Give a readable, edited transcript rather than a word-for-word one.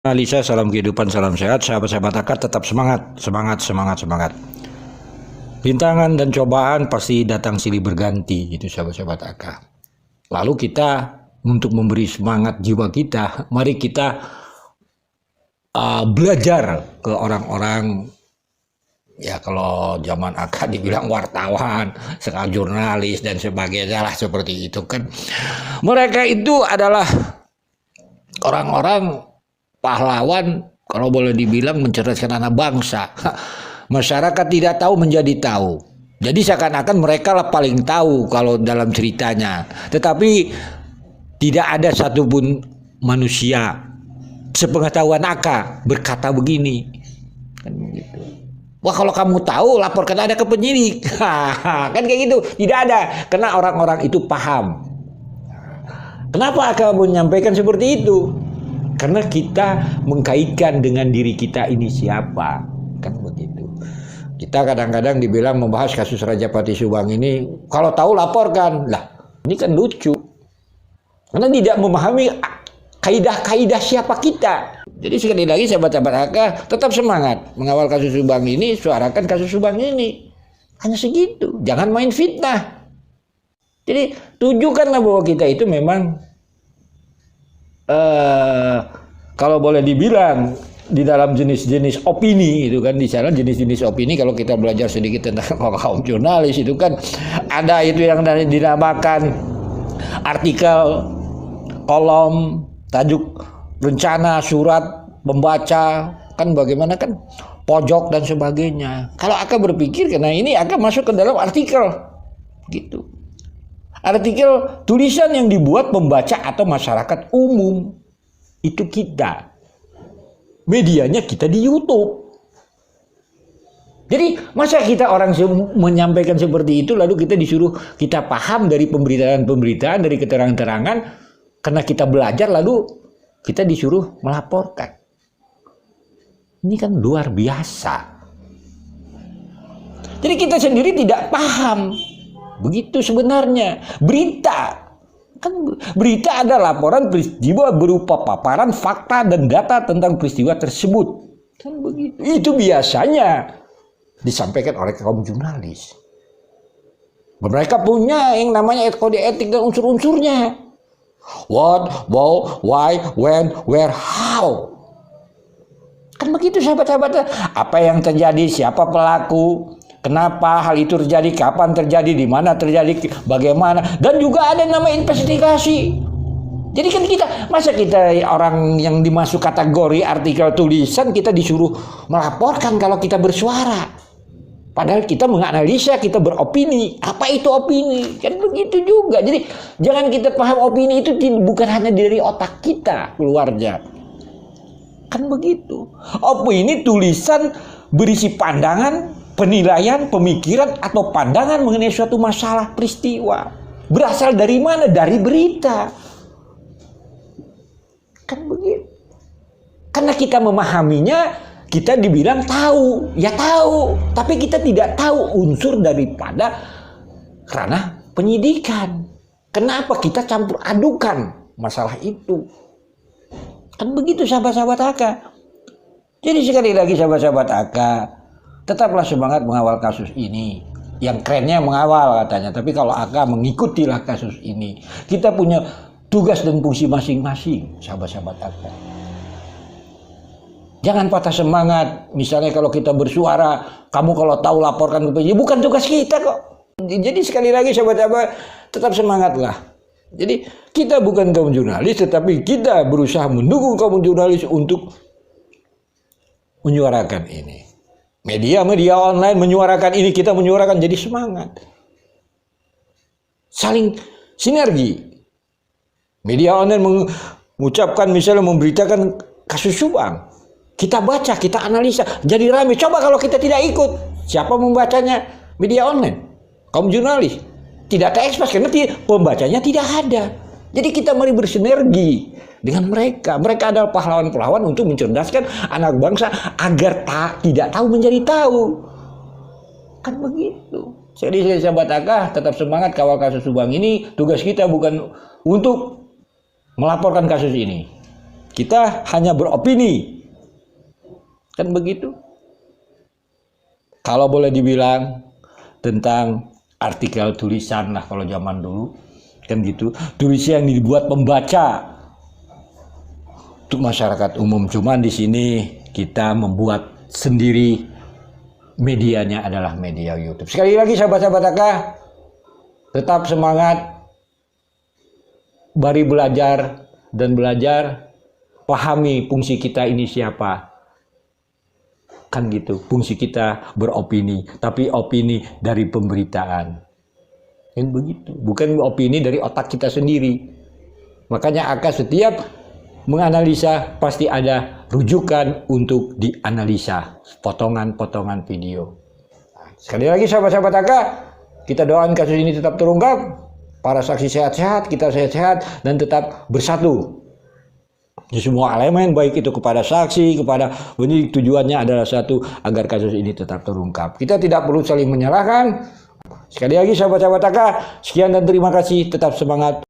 Alisa, salam kehidupan, salam sehat, sahabat-sahabat akar tetap semangat, semangat, semangat, semangat. Rintangan dan cobaan pasti datang silih berganti, itu sahabat-sahabat akar. Lalu kita untuk memberi semangat jiwa kita, mari kita belajar ke orang-orang, ya kalau zaman akar dibilang wartawan, sekarang jurnalis dan sebagainya lah seperti itu kan. Mereka itu adalah orang-orang pahlawan, kalau boleh dibilang mencerdaskan anak bangsa. Masyarakat tidak tahu menjadi tahu. Jadi seakan-akan mereka lah paling tahu kalau dalam ceritanya. Tetapi tidak ada satupun manusia sepengetahuan Aka berkata begini. Kan gitu. Wah, kalau kamu tahu laporkan ada ke penyidik. Kan kayak gitu. Tidak ada. Karena orang-orang itu paham. Kenapa Aka menyampaikan seperti itu? Karena kita mengkaitkan dengan diri kita ini siapa, kan begitu. Kita kadang-kadang dibilang membahas kasus Raja Patih Subang ini, kalau tahu laporkan. Lah, ini kan lucu. Karena tidak memahami kaidah-kaidah siapa kita. Jadi sekali lagi sahabat-sahabat Aka tetap semangat mengawal kasus Subang ini, suarakan kasus Subang ini. Hanya segitu, jangan main fitnah. Jadi tunjukkanlah bahwa kita itu memang kalau boleh dibilang di dalam jenis-jenis opini itu kan, di sana jenis-jenis opini kalau kita belajar sedikit tentang kaum jurnalis itu kan ada itu yang dinamakan artikel, kolom, tajuk, rencana, surat, pembaca, kan bagaimana kan, pojok dan sebagainya. Kalau Aka berpikir karena ini Aka masuk ke dalam artikel gitu. Artikel tulisan yang dibuat pembaca atau masyarakat umum. Itu kita. Medianya kita di YouTube. Jadi masa kita orang menyampaikan seperti itu lalu kita disuruh kita paham dari pemberitaan-pemberitaan, dari keterangan-keterangan, karena kita belajar lalu kita disuruh melaporkan. Ini kan luar biasa. Jadi kita sendiri tidak paham. Begitu sebenarnya. Berita. Kan berita ada laporan peristiwa berupa paparan fakta dan data tentang peristiwa tersebut. Kan begitu. Itu biasanya disampaikan oleh kaum jurnalis. Mereka punya yang namanya kode etik dan unsur-unsurnya. What, how, why, when, where, how. Kan begitu sahabat-sahabat. Apa yang terjadi, siapa pelaku, kenapa hal itu terjadi, kapan terjadi, di mana terjadi, bagaimana, dan juga ada nama investigasi. Jadi kan kita, masa kita orang yang dimasuk kategori artikel tulisan kita disuruh melaporkan kalau kita bersuara. Padahal kita menganalisa, kita beropini. Apa itu opini? Kan begitu juga. Jadi jangan kita paham opini itu bukan hanya dari otak kita keluarnya. Kan begitu. Opini tulisan berisi pandangan, penilaian, pemikiran, atau pandangan mengenai suatu masalah peristiwa. Berasal dari mana? Dari berita. Kan begitu. Karena kita memahaminya, kita dibilang tahu. Ya tahu. Tapi kita tidak tahu unsur daripada ranah penyidikan. Kenapa kita campur adukan masalah itu? Kan begitu sahabat-sahabat Aka. Jadi sekali lagi sahabat-sahabat Aka, tetaplah semangat mengawal kasus ini. Yang kerennya mengawal katanya. Tapi kalau Aka mengikutilah kasus ini. Kita punya tugas dan fungsi masing-masing, sahabat-sahabat Aka. Jangan patah semangat. Misalnya kalau kita bersuara, kamu kalau tahu laporkan ke penyidik. Bukan tugas kita kok. Jadi sekali lagi sahabat-sahabat, tetap semangatlah. Jadi kita bukan kaum jurnalis, tetapi kita berusaha mendukung kaum jurnalis untuk menyuarakan ini. Media-media online menyuarakan ini, kita menyuarakan, jadi semangat. Saling sinergi. Media online mengucapkan, misalnya memberitakan kasus Subang. Kita baca, kita analisa, jadi ramai. Coba kalau kita tidak ikut, siapa membacanya? Media online, kaum jurnalis. Tidak terekspos karena pembacanya tidak ada. Jadi kita mari bersinergi dengan mereka. Mereka adalah pahlawan-pahlawan untuk mencerdaskan anak bangsa agar tidak tahu menjadi tahu. Kan begitu. Jadi sahabat Aka, tetap semangat kawal kasus Subang ini. Tugas kita bukan untuk melaporkan kasus ini. Kita hanya beropini. Kan begitu. Kalau boleh dibilang tentang artikel tulisan lah kalau zaman dulu. Kan gitu. Tulisan yang dibuat pembaca untuk masyarakat umum. Cuman di sini kita membuat sendiri, medianya adalah media YouTube. Sekali lagi sahabat-sahabat AK, tetap semangat, mari belajar dan belajar, pahami fungsi kita ini siapa. Kan gitu, fungsi kita beropini, tapi opini dari pemberitaan. Kan begitu, bukan opini dari otak kita sendiri. Makanya AK setiap menganalisa pasti ada rujukan untuk dianalisa, potongan-potongan video. Sekali lagi sahabat-sahabat AK, kita doakan kasus ini tetap terungkap, para saksi sehat-sehat, kita sehat-sehat, dan tetap bersatu di semua elemen, baik itu kepada saksi, kepada penyidik. Tujuannya adalah satu, agar kasus ini tetap terungkap. Kita tidak perlu saling menyalahkan. Sekali lagi sahabat-sahabat AK, sekian dan terima kasih, tetap semangat.